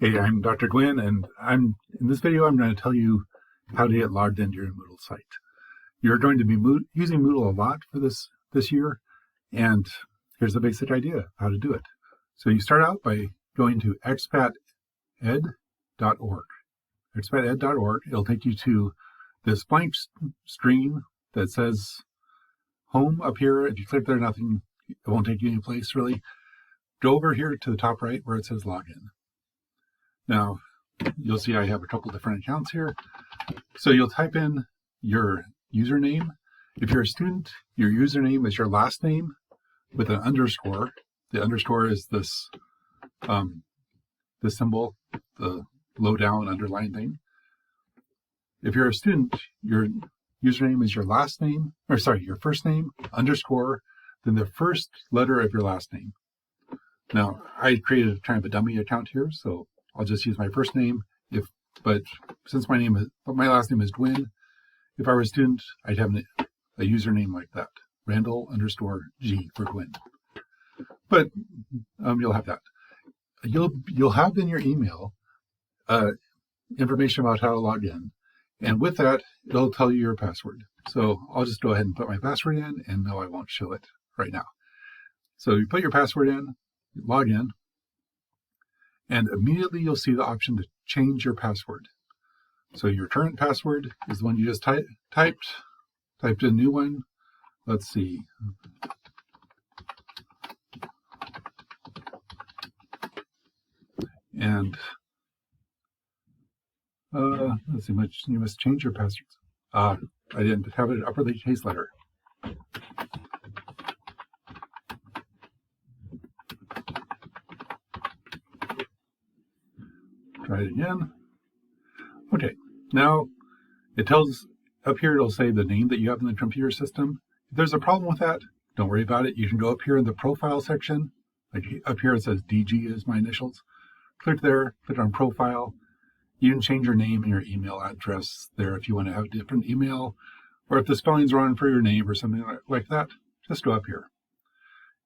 Hey, I'm Dr. Gwynn, and in this video, I'm going to tell you how to get logged into your Moodle site. You're going to be using Moodle a lot for this year, and here's the basic idea of how to do it. So you start out by going to expated.org. expated.org, it'll take you to this blank screen that says home up here. If you click there, nothing, it won't take you any place really. Go over here to the top right where it says login. Now, you'll see I have a couple different accounts here. So you'll type in your username. If you're a student, your username is your last name with an underscore. The underscore is this symbol, the low down underline thing. If you're a student, your username is your last name, your first name, underscore, then the first letter of your last name. Now, I created kind of a dummy account here, so I'll just use my first name. But since my last name is Gwynn, if I were a student, I'd have a username like that, Randall_G for Gwynn. But you'll have that. You'll have in your email information about how to log in, and with that, it'll tell you your password. So I'll just go ahead and put my password in, and no, I won't show it right now. So you put your password in, log in, and immediately you'll see the option to change your password. So your current password is the one you just typed in a new one. Let's see. And let's see, you must change your password. I didn't have an uppercase letter. Try it again. Okay, now it tells up here, it'll say the name that you have in the computer system. If there's a problem with that, don't worry about it. You can go up here in the profile section. Like up here it says DG is my initials. Click there, click on profile. You can change your name and your email address there if you want to have a different email, or if the spelling's wrong for your name or something like that, just go up here.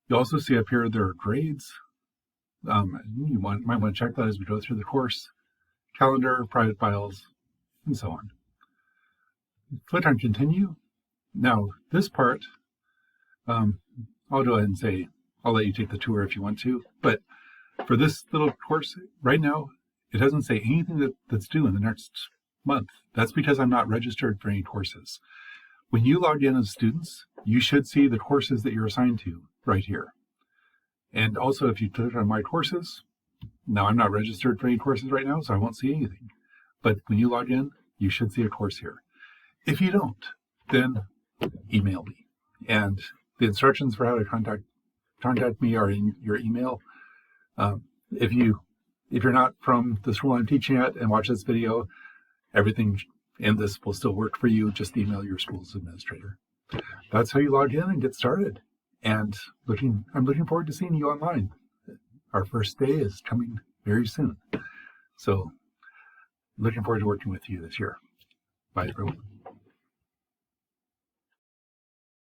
You also see up here there are grades. You might want to check that as we go through the course. Calendar, private files, and so on. Click on continue. Now this part, I'll go ahead and say, I'll let you take the tour if you want to, but for this little course right now, it doesn't say anything that's due in the next month. That's because I'm not registered for any courses. When you log in as students, you should see the courses that you're assigned to right here. And also, if you click on my courses, now I'm not registered for any courses right now, so I won't see anything. But when you log in, you should see a course here. If you don't, then email me. And the instructions for how to contact me are in your email. If you're not from the school I'm teaching at and watch this video, everything in this will still work for you. Just email your school's administrator. That's how you log in and get started. And I'm looking forward to seeing you online. Our first day is coming very soon. So looking forward to working with you this year. Bye, everyone.